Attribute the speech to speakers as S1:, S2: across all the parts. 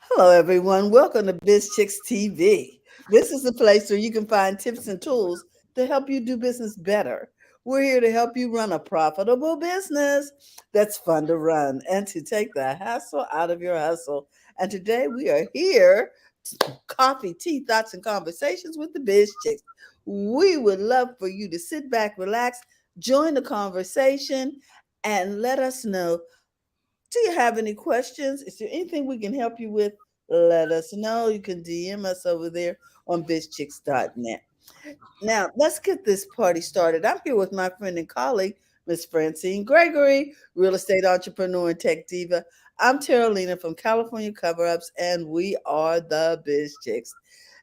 S1: Hello, everyone. Welcome to BizChicks TV. This is the place where you can find tips and tools to help you do business better. We're here to help you run a profitable business that's fun to run and to take the hassle out of your hustle. And today we are here, coffee, tea, thoughts, and conversations with the BizChicks. We would love for you to sit back, relax, join the conversation, and let us know, do you have any questions? Is there anything we can help you with? Let us know. You can DM us over there on bizchicks.net. Now, let's get this party started. I'm here with my friend and colleague, Miss Francine Gregory, real estate entrepreneur and tech diva. I'm Terralina from California Cover Ups, and we are the Biz Chicks.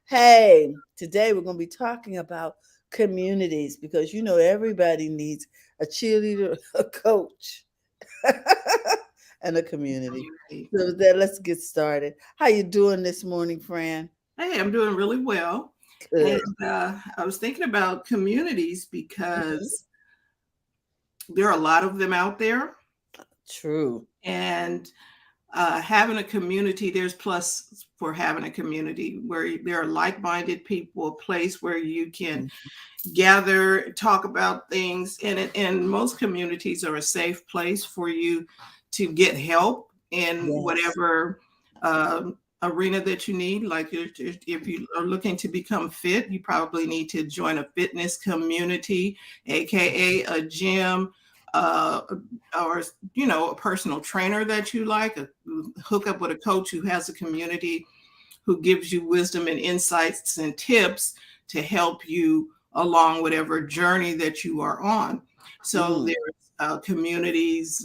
S1: Hey, today we're going to be talking about communities because you know everybody needs a cheerleader, a coach, and a community.
S2: Community.
S1: So with that, let's get started. How you doing this morning, Fran?
S2: Hey, I'm doing really well. And
S1: Good.
S2: I was thinking about communities
S1: Mhm.
S2: because there are a lot of them out there.
S1: True.
S2: And having a community, there's plus for having a community where there are like minded people, a place where you can gather, talk about things. And most communities are a safe place for you to get help in
S1: Yes.
S2: whatever arena that you need. Like if you are looking to become fit, you probably need to join a fitness community, aka a gym. Uh, or a personal trainer that you like, hook up with a coach who has a community who gives you wisdom and insights and tips to help you along whatever journey that you are on. So
S1: Mm.
S2: there's communities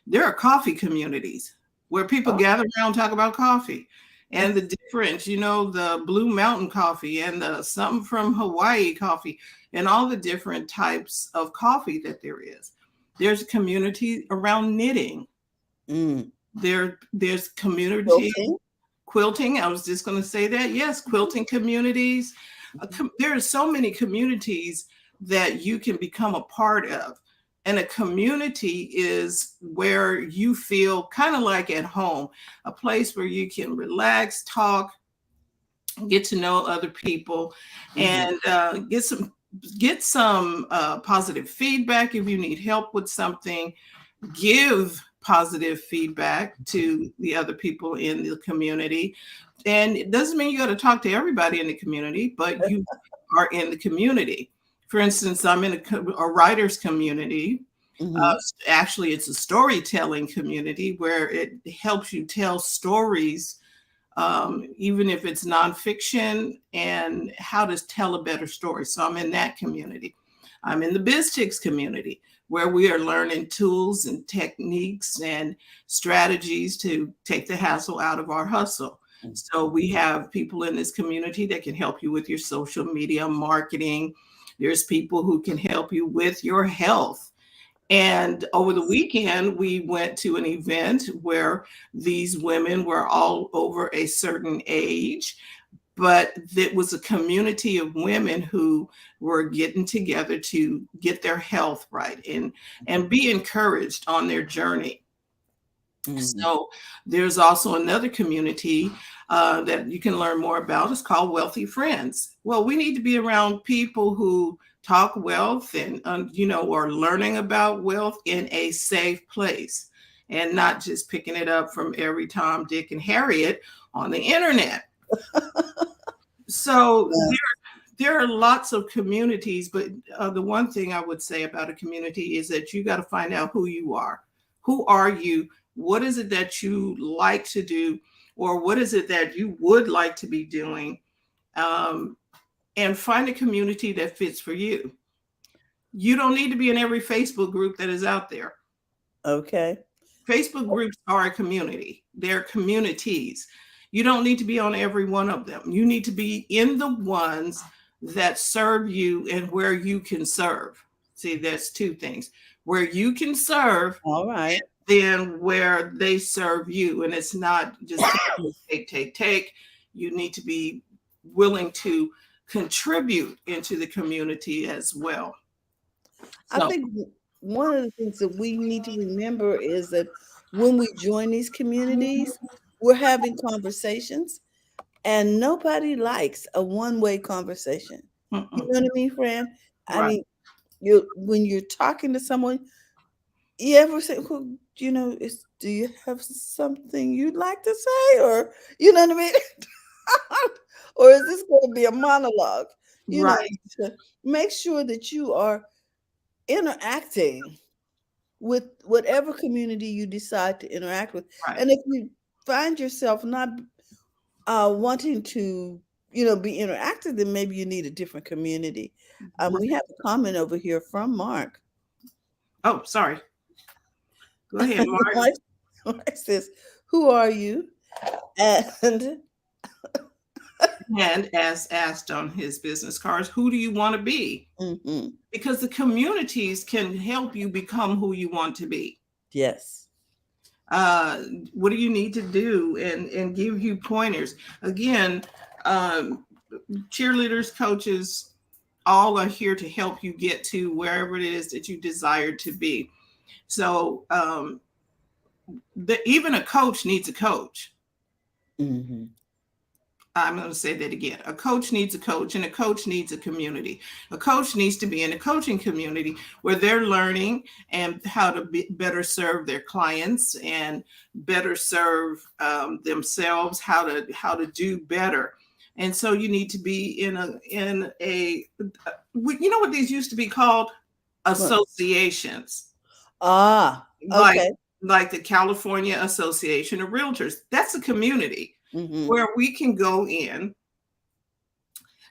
S2: there are coffee communities where people
S1: Oh,
S2: gather around and talk about coffee and the difference, the Blue Mountain coffee and the something from Hawaii coffee and all the different types of coffee that there is. There's a community around knitting.
S1: mm.
S2: There's community
S1: Quilting.
S2: quilting. I was just going to say that. Yes, quilting communities. There are so many communities that you can become a part of. And a community is where you feel kind of like at home, a place where you can relax, talk, get to know other people,
S1: Mm-hmm.
S2: and get some positive feedback if you need help with something. Give positive feedback to the other people in the community. And it doesn't mean you got to talk to everybody in the community, but you are in the community. For instance, I'm in a writers community.
S1: Mm-hmm.
S2: Actually, it's a storytelling community where it helps you tell stories, even if it's nonfiction, and how to tell a better story. So I'm in that community. I'm in the BizChicks community where we are learning tools and techniques and strategies to take the hassle out of our hustle. So we have people in this community that can help you with your social media marketing. There's people who can help you with your health. And over the weekend, we went to an event where these women were all over a certain age, but it was a community of women who were getting together to get their health right and be encouraged on their journey.
S1: Mm-hmm.
S2: So there's also another community that you can learn more about. It's called Wealthy Friends. Well, we need to be around people who talk wealth and are learning about wealth in a safe place, and not just picking it up from every Tom, Dick, and Harriet on the internet. So there are lots of communities, but the one thing I would say about a community is that you got to find out who you are. Who are you? What is it that you like to do? Or what is it that you would like to be doing? Um, and find a community that fits for you. You don't need to be in every Facebook group that is out there.
S1: Okay.
S2: Facebook groups are a community, they're communities. You don't need to be on every one of them. You need to be in the ones that serve you and where you can serve. See, there's two things: where you can serve,
S1: All right.
S2: then where they serve you. And it's not just take. You need to be willing to contribute into the community as well.
S1: I
S2: So,
S1: think one of the things that we need to remember is that when we join these communities, we're having conversations, and nobody likes a one-way conversation. You
S2: Mm-mm.
S1: know what I mean, Fran? I
S2: Right.
S1: mean, you when you're talking to someone, you ever say, well, do you have something you'd like to say? Or, you know what I mean? Or is this going to be a monologue? You know,
S2: Right.
S1: to make sure that you are interacting with whatever community you decide to interact with.
S2: Right.
S1: And if you find yourself not wanting to, be interactive, then maybe you need a different community. We
S2: Right.
S1: have a comment over here from Mark.
S2: Oh, sorry. Go ahead, Mark.
S1: Mark, Mark says, "Who are you?" And
S2: And as asked on his business cards, who do you want to be?
S1: mhm,
S2: Because the communities can help you become who you want to be.
S1: yes,
S2: Uh, what do you need to do, and give you pointers. Again, um, cheerleaders, coaches, all are here to help you get to wherever it is that you desire to be. So even a coach needs a coach.
S1: hmm,
S2: I'm going to say that again. A coach needs a coach, and a coach needs a community. A coach needs to be in a coaching community where they're learning and how to better serve their clients and better serve themselves, how to do better. And so you need to be in a you know what these used to be called?
S1: what?
S2: Associations,
S1: Ah,
S2: like
S1: okay.
S2: like the California Association of Realtors. That's a community
S1: Hmm.
S2: where we can go in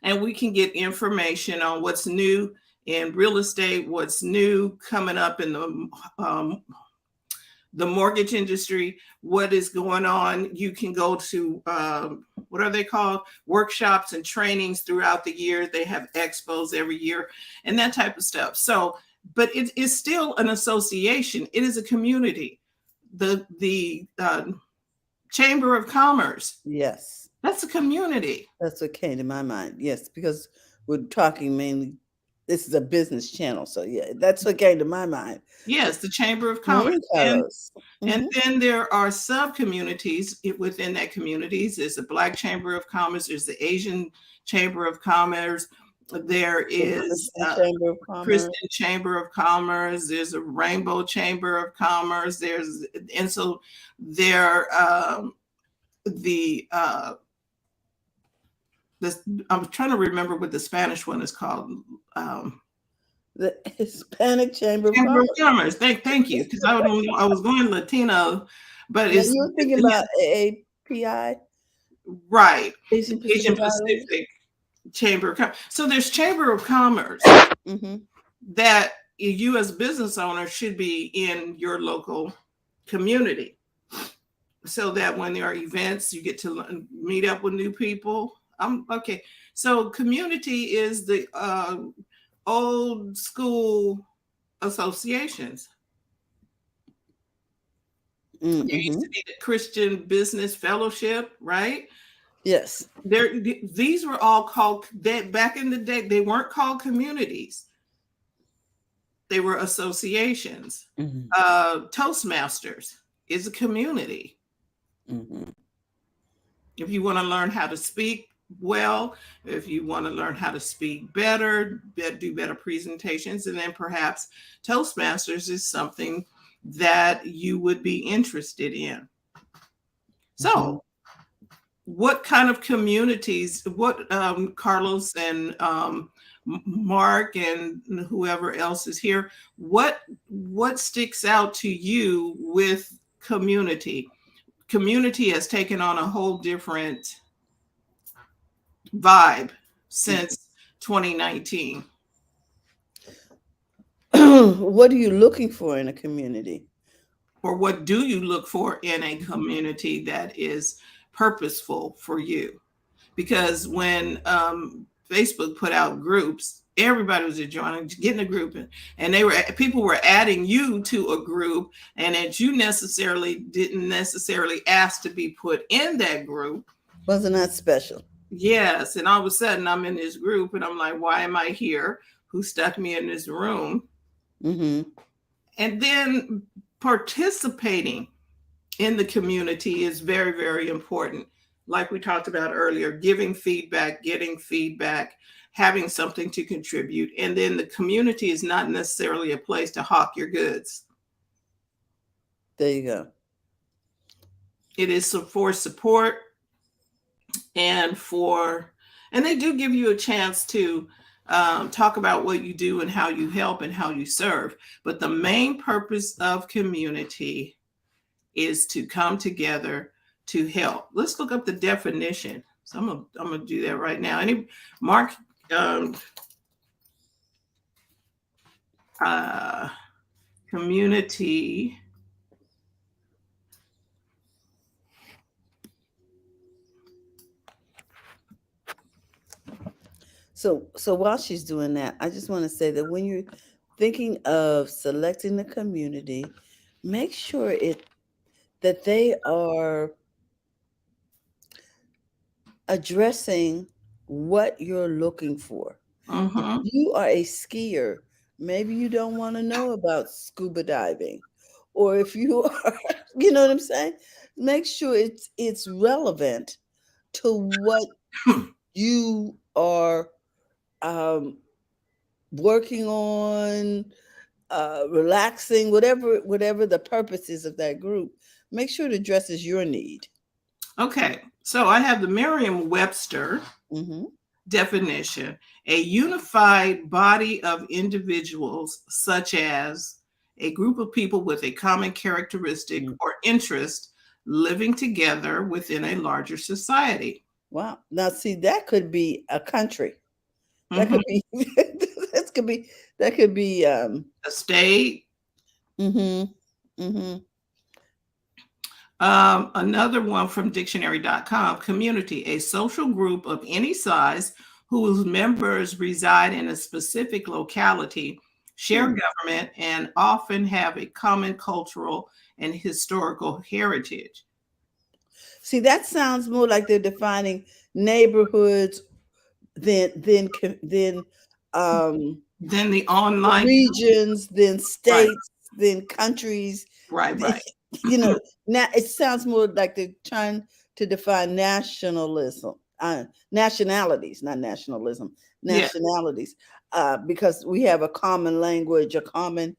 S2: and we can get information on what's new in real estate, what's new coming up in the mortgage industry, what is going on. You can go to what are they called? Workshops and trainings throughout the year. They have expos every year and that type of stuff. So, but it is still an association. It is a community. The Chamber of Commerce,
S1: Yes,
S2: that's a community.
S1: that's what came to my mind. Yes, because we're talking mainly. This is a business channel, so yeah, that's what came to my mind.
S2: Yes, the Chamber of Commerce.
S1: Morning,
S2: And
S1: Carlos.
S2: and
S1: Hmm.
S2: then there are sub communities within that communities. There's the Black Chamber of Commerce, there's the Asian Chamber of Commerce, there
S1: The
S2: is
S1: Christian Chamber of Commerce.
S2: Christian Chamber of Commerce, there's a Rainbow Chamber of Commerce, and so there the this I'm trying to remember what the Spanish one is called. Um,
S1: The Hispanic Chamber of
S2: Chamber of
S1: Commerce.
S2: Commerce. Thank you, because I was going Latino, but
S1: Now
S2: it's
S1: you were thinking about AAPI,
S2: right. The
S1: Asian
S2: Asian
S1: Pacific Islands.
S2: Pacific Chamber of Commerce. So there's Chamber of Commerce
S1: Hmm.
S2: that you as a business owner should be in your local community, so that when there are events, you get to meet up with new people. Okay. So community is the old school associations. There used
S1: Hmm.
S2: to be the Christian Business Fellowship, right?
S1: Yes.
S2: These were all called that back in the day. They weren't called communities; they were associations.
S1: Hmm.
S2: Toastmasters is a community.
S1: Hmm.
S2: If you want to learn how to speak well, if you want to learn how to speak better, do better presentations, and then perhaps Toastmasters is something that you would be interested in.
S1: Hmm.
S2: So, what kind of communities, what Carlos and Mark and whoever else is here, what sticks out to you with community? Community has taken on a whole different vibe since 2019.
S1: What are you looking for in a community?
S2: Or what do you look for in a community that is purposeful for you? Because when Facebook put out groups, everybody was joining, getting a group, and people were adding you to a group, and that you didn't necessarily ask to be put in that group.
S1: Wasn't that special?
S2: Yes, and all of a sudden I'm in this group, and I'm like, why am I here? Who stuck me in this room?
S1: Hmm.
S2: And then participating in the community is very, very important. Like we talked about earlier, giving feedback, getting feedback, having something to contribute. And then the community is not necessarily a place to hawk your goods.
S1: There you go.
S2: It is for support and and they do give you a chance to talk about what you do and how you help and how you serve. But the main purpose of community is to come together to help. Let's look up the definition. So I'm gonna do that right now. Mark, um, community.
S1: So while she's doing that, I just want to say that when you're thinking of selecting the community, make sure it that they are addressing what you're looking for. If
S2: Mm-hmm.
S1: you are a skier, maybe you don't want to know about scuba diving. Or if you are, you know what I'm saying? Make sure it's relevant to what you are um, working on, relaxing, whatever the purpose is of that group. Make sure it addresses your need.
S2: Okay, so I have the Merriam-Webster
S1: Mm-hmm.
S2: definition: a unified body of individuals, such as a group of people with a common characteristic or interest living together within a larger society.
S1: Wow. Now, see, that could be a country. That
S2: Mm-hmm.
S1: could be that could be that could be
S2: A state.
S1: mm-hmm. Mm-hmm.
S2: Another one from dictionary.com: community, a social group of any size whose members reside in a specific locality, share
S1: Hmm.
S2: government, and often have a common cultural and historical heritage.
S1: See, that sounds more like they're defining neighborhoods than
S2: Then the online,
S1: regions, than
S2: right,
S1: states, than countries.
S2: right, right.
S1: You know, now it sounds more like they're trying to define nationalism, nationalities, not nationalism,
S2: Yeah,
S1: nationalities, because we have a common language, a common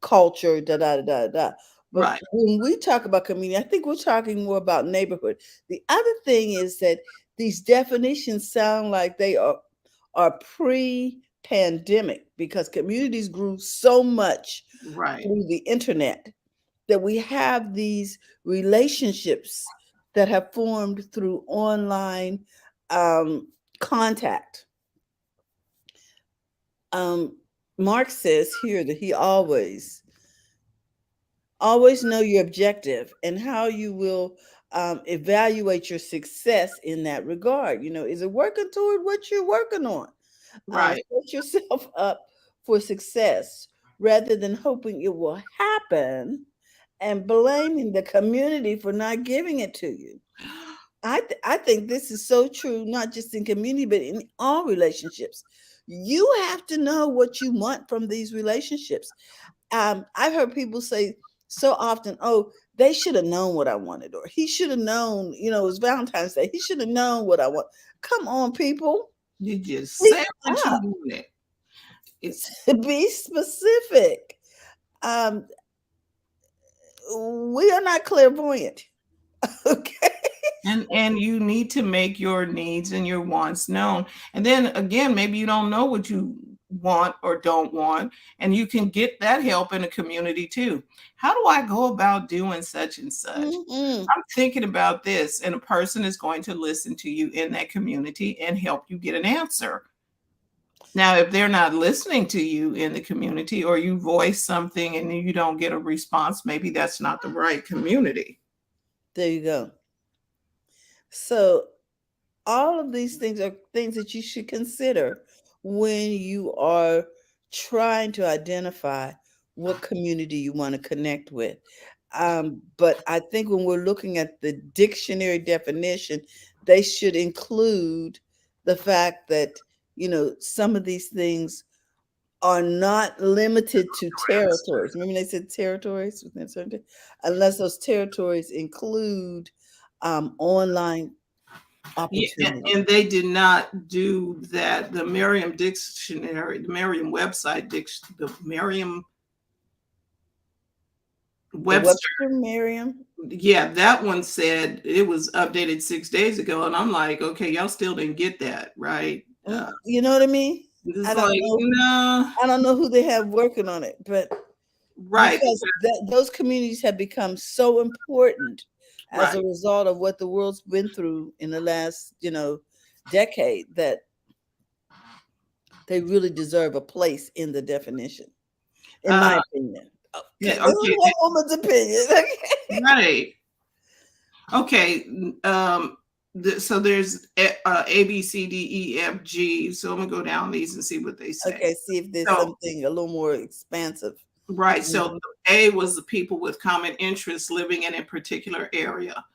S1: culture, da da da da da. But
S2: right,
S1: when we talk about community, I think we're talking more about neighborhood. The other thing is that these definitions sound like they are pre-pandemic because communities grew so much
S2: right,
S1: through the internet that we have these relationships that have formed through online um, contact. Um, Mark says here that he always know your objective and how you will evaluate your success in that regard. You know, is it working toward what you're working on?
S2: right.
S1: Set yourself up for success rather than hoping it will happen and blaming the community for not giving it to you. I think this is so true, not just in community, but in all relationships. You have to know what you want from these relationships. I've heard people say so often, "Oh, they should have known what I wanted," or "He should have known." You know, it was Valentine's Day. He should have known what I want. Come on, people,
S2: You just
S1: speak
S2: said what you
S1: up.
S2: wanted. It,
S1: Be specific. Um, we are not clairvoyant. Okay.
S2: and you need to make your needs and your wants known. And then again, maybe you don't know what you want or don't want, and you can get that help in a community too. How do I go about doing such and such?
S1: Mm-hmm.
S2: I'm thinking about this, and a person is going to listen to you in that community and help you get an answer. Now, if they're not listening to you in the community, or you voice something and you don't get a response, maybe that's not the right community.
S1: There you go. So all of these things are things that you should consider when you are trying to identify what community you want to connect with. But I think when we're looking at the dictionary definition, they should include the fact that, you know, some of these things are not limited to territories. Remember they said territories within certain, unless those territories include online
S2: Yeah,
S1: opportunities.
S2: and they did not do that. The Merriam dictionary, the Merriam website, the Merriam
S1: The
S2: Webster,
S1: Webster Merriam.
S2: yeah, that one said it was updated 6 days ago, and I'm like, okay, y'all still didn't get that, right?
S1: You know what I mean? I
S2: It's
S1: don't
S2: like,
S1: know.
S2: no,
S1: I don't know who they have working on it, but
S2: right,
S1: because those communities have become so important as
S2: right.
S1: a result of what the world's been through in the last, decade, that they really deserve a place in the definition, in
S2: Uh,
S1: my opinion. Okay,
S2: yeah,
S1: this is
S2: okay,
S1: one woman's opinion.
S2: right. Okay. So there's A, B, C, D, E, F, G. So I'm gonna go down these and see what they say.
S1: Okay, see if there's
S2: So,
S1: something a little more expansive.
S2: right. So
S1: Mhm.
S2: A was the people with common interests living in a particular area,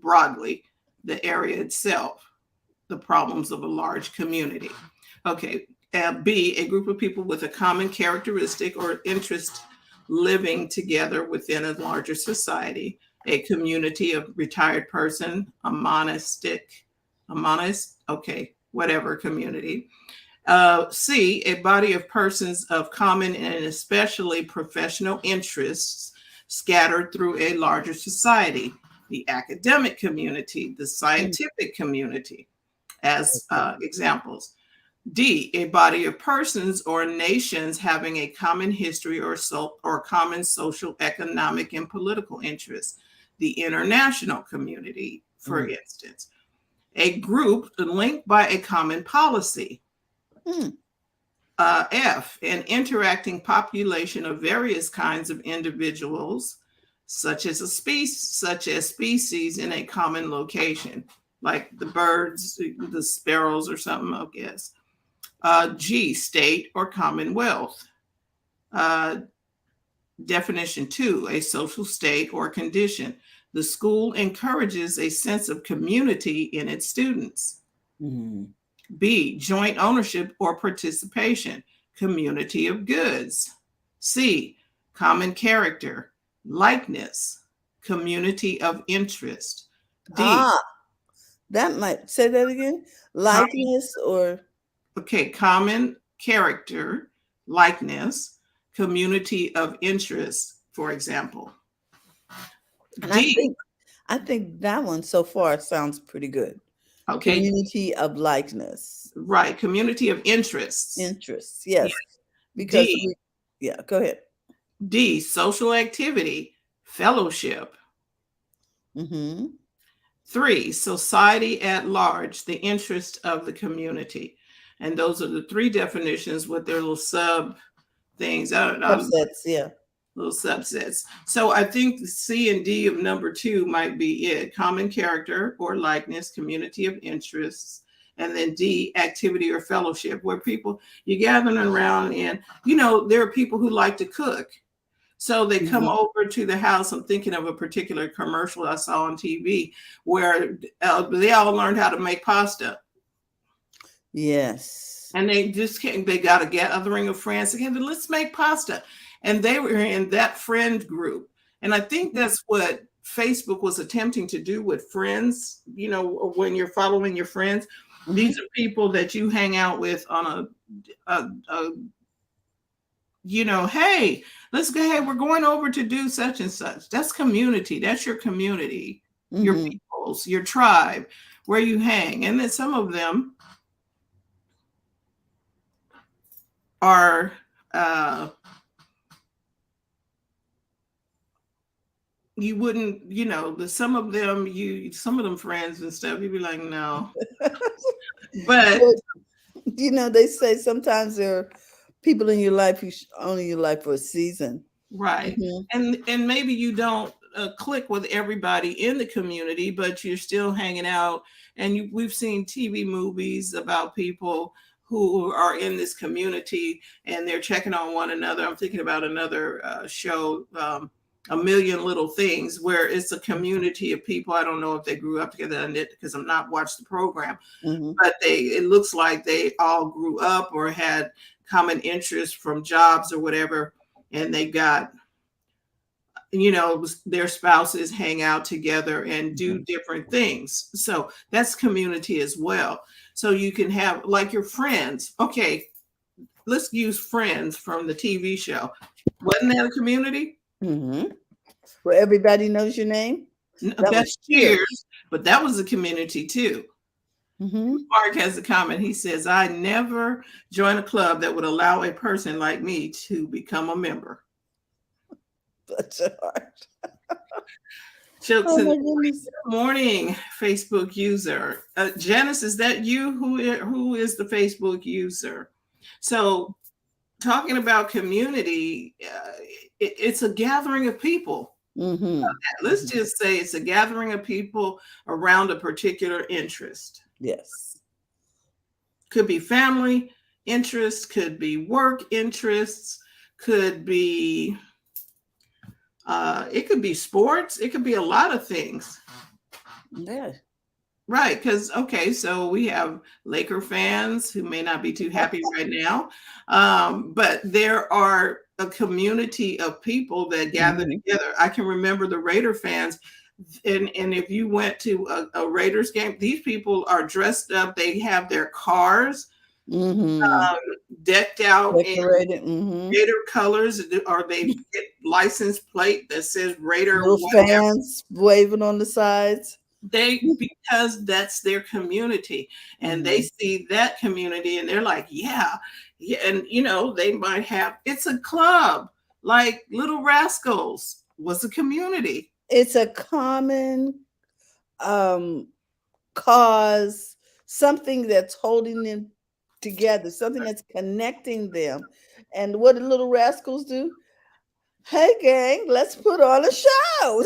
S2: broadly, the area itself, the problems of a large community. Okay. B, a group of people with a common characteristic or interest living together within a larger society, a community of retired person, a monast, okay, whatever community. C, a body of persons of common and especially professional interests scattered through a larger society, the academic community, the
S1: Mm,
S2: scientific community, as
S1: okay.
S2: examples. D, a body of persons or nations having a common history or common social, economic, and political interests, the international community, for
S1: Mm.
S2: instance. A group linked by a common policy.
S1: Mm.
S2: F, an interacting population of various kinds of individuals, such as species in a common location, like the birds, the sparrows, or something, I guess. G, state or commonwealth. Uh, Definition 2, a social state or condition. The school encourages a sense of community in its students.
S1: Mm.
S2: B, joint ownership or participation, community of goods. C, common character, likeness, community of interest. D,
S1: Ah, that might say that again.
S2: common,
S1: Likeness or
S2: okay, common character, likeness, community of interest, for example.
S1: and
S2: D,
S1: I think that one so far sounds pretty good.
S2: okay,
S1: Community of likeness,
S2: right, community of interests.
S1: interests.
S2: Yeah.
S1: Yes, because
S2: D,
S1: yeah, go ahead.
S2: D, social activity, fellowship.
S1: Mm-hmm.
S2: 3, society at large, the interest of the community. And those are the three definitions with their little sub things.
S1: Subsets, yeah.
S2: Little subsets. So I think C and D of number 2 might be it. Common character or likeness, community of interests. And then D, activity or fellowship, where people, you're gathering around and, there are people who like to cook. So they come
S1: Mhm.
S2: over to the house. I'm thinking of a particular commercial I saw on TV where they all learned how to make pasta.
S1: Yes.
S2: And they just came, they got a gathering of friends again, let's make pasta. And they were in that friend group. And I think that's what Facebook was attempting to do with friends, when you're following your friends.
S1: Mhm.
S2: These are people that you hang out with on a hey, let's go ahead. We're going over to do such and such. That's community. That's your community, your
S1: Mhm.
S2: peoples, your tribe, where you hang. And then some of them are, you wouldn't, some of them friends and stuff, you'd be like, no. But
S1: Well, they say sometimes there are people in your life who only in your life for a season.
S2: right.
S1: Mhm.
S2: And maybe you don't click with everybody in the community, but you're still hanging out. And we've seen TV movies about people who are in this community and they're checking on one another. I'm thinking about another show, A Million Little Things, where it's a community of people. I don't know if they grew up together because I'm not watched the program,
S1: Mhm.
S2: but it looks like they all grew up or had common interests from jobs or whatever, and they got, you know, their spouses hang out together and do different things. So that's community as well. So you can have like your friends. Okay, let's use Friends from the TV show. Wasn't that a community?
S1: Where everybody knows your name. That
S2: That's Cheers, but that was a community too. Mark has a comment. He says, I never join a club that would allow a person like me to become a member.
S1: Bless your heart.
S2: Chooks in the morning, Facebook user. Janice, is that you? Who is the Facebook user? So talking about community, it's a gathering of people. Let's just say it's a gathering of people around a particular interest.
S1: Yes.
S2: Could be family interests, could be work interests, could be it could be sports, it could be a lot of things.
S1: Yeah.
S2: Right, because okay, so we have Laker fans who may not be too happy right now, but there are a community of people that gather together. I can remember the Raider fans, and if you went to a Raiders game, these people are dressed up. They have their cars decked out
S1: decorated
S2: in Raider colors, or they get license plate that says Raider.
S1: Little fans waving on the sides.
S2: Because that's their community, and they see that community and they're like, yeah, and you know, they might have, it's a club like Little Rascals was a community.
S1: It's a common cause, something that's holding them together, something that's connecting them. And what did Little Rascals do? Hey gang, let's put on a show.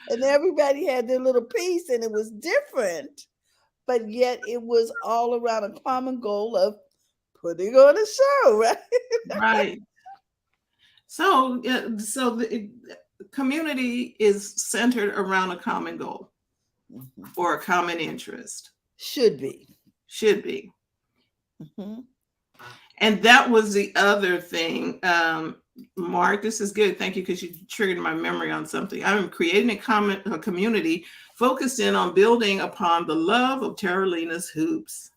S1: And everybody had their little piece, and it was different, but yet it was all around a common goal of putting on a show, right?
S2: Right. So the community is centered around a common goal or a common interest.
S1: Should be. And
S2: that was the other thing. Mark, this is good. Thank you, because you triggered my memory on something. I'm creating a community focused in on building upon the love of Terralina's hoops.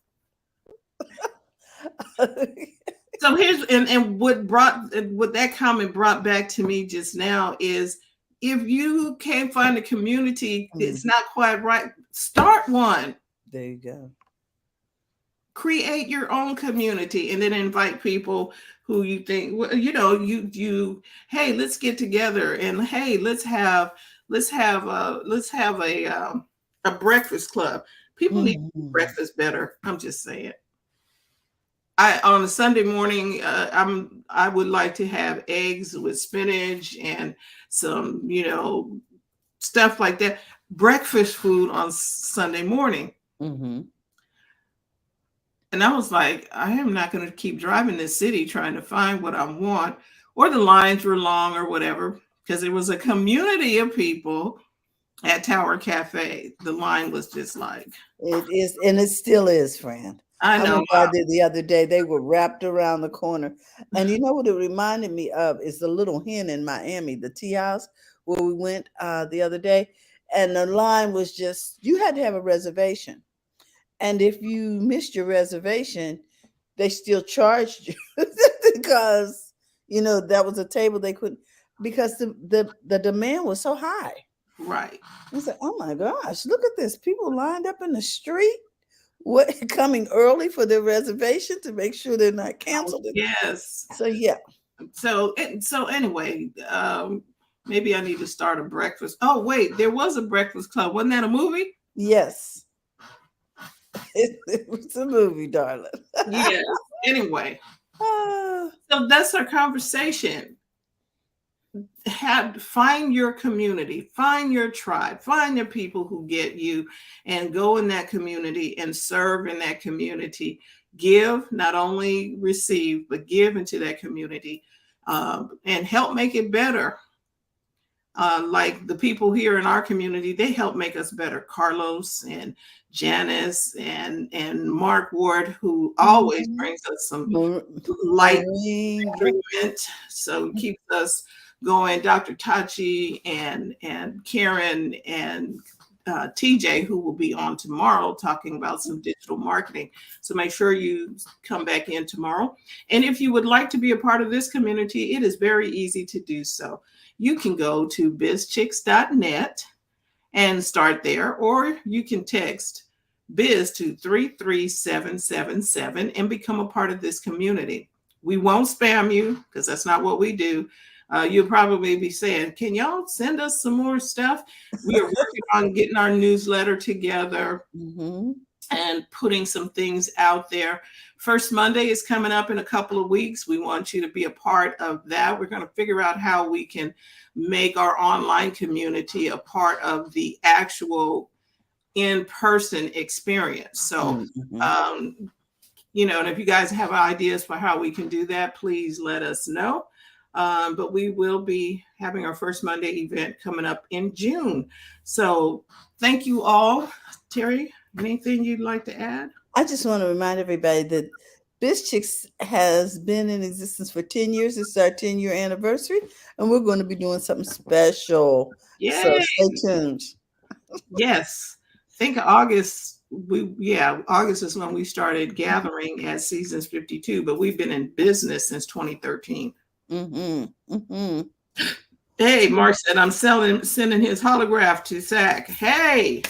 S2: So here's and what that comment brought back to me just now is, if you can't find a community, it's not quite right, start one.
S1: There you go.
S2: Create your own community and then invite people who you think, well, you know, you hey, let's get together, and hey, let's have a breakfast club. People need breakfast better. I'm just saying. On a Sunday morning, I would like to have eggs with spinach and some, you know, stuff like that. Breakfast food on Sunday morning. And I was like, I am not going to keep driving this city trying to find what I want, or the lines were long or whatever, because it was a community of people at Tower Cafe. The line was just like.
S1: It is, and it still is, friend.
S2: I know.
S1: I did the other day. They were wrapped around the corner. And you know what it reminded me of is the Little Hen in Miami, the tea house where we went the other day. And the line was just, you had to have a reservation. And if you missed your reservation, they still charged you because, you know, that was a table they couldn't, because the demand was so high.
S2: Right.
S1: I was like, oh my gosh, look at this. People lined up in the street, coming early for their reservation to make sure they're not canceled.
S2: Oh, yes.
S1: So, yeah.
S2: So anyway, maybe I need to start a breakfast. Oh, wait, there was a Breakfast Club. Wasn't that a movie?
S1: Yes. It was a movie, darling.
S2: Yes. Anyway, so that's our conversation. Find your community, find your tribe, find the people who get you, and go in that community and serve in that community. Give, not only receive, but give into that community, and help make it better. like the people here in our community, they help make us better. Carlos and Janice and Mark Ward, who always
S1: Mhm.
S2: brings us some light
S1: Maureen, yep.
S2: agreement, so keeps us going. Dr. Tachi and Karen and TJ, who will be on tomorrow talking about some digital marketing. So make sure you come back in tomorrow. And if you would like to be a part of this community, it is very easy to do so. You can go to bizchicks.net and start there, or you can text biz to 33777 and become a part of this community. We won't spam you because that's not what we do. You'll probably be saying, can y'all send us some more stuff? We are working on getting our newsletter together
S1: Mm-hmm.
S2: and putting some things out there. First Monday is coming up in a couple of weeks. We want you to be a part of that. We're going to figure out how we can make our online community a part of the actual in-person experience. So,
S1: Mm-hmm.
S2: and if you guys have ideas for how we can do that, please let us know. But we will be having our first Monday event coming up in June. So thank you all. Terry, anything you'd like to add?
S1: I just want to remind everybody that BizChicks has been in existence for 10 years. It's our 10-year anniversary, and we're going to be doing something special. So
S2: Yay.
S1: stay tuned.
S2: Yes. Think August. August is when we started gathering at Seasons 52, but we've been in business since 2013.
S1: Mm-hmm. Mm-hmm.
S2: Hey, Mark said I'm sending his holograph to Zach. Hey.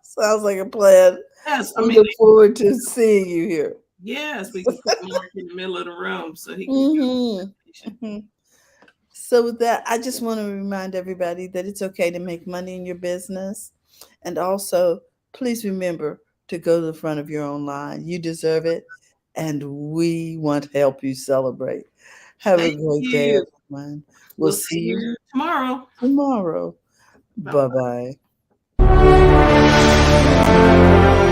S1: Sounds like a plan.
S2: Yes, I
S1: We
S2: mean,
S1: look forward to seeing you here.
S2: yes, we can put Mark in the middle of the room so he can
S1: Mm-hmm. Mm-hmm. So with that, I just want to remind everybody that it's okay to make money in your business. And also, please remember to go to the front of your own line. You deserve it. And we want to help you celebrate. Have a
S2: Thank
S1: great day,
S2: you.
S1: everyone. We'll
S2: We'll
S1: see
S2: see
S1: you
S2: you tomorrow.
S1: tomorrow.
S2: Bye.
S1: Bye bye.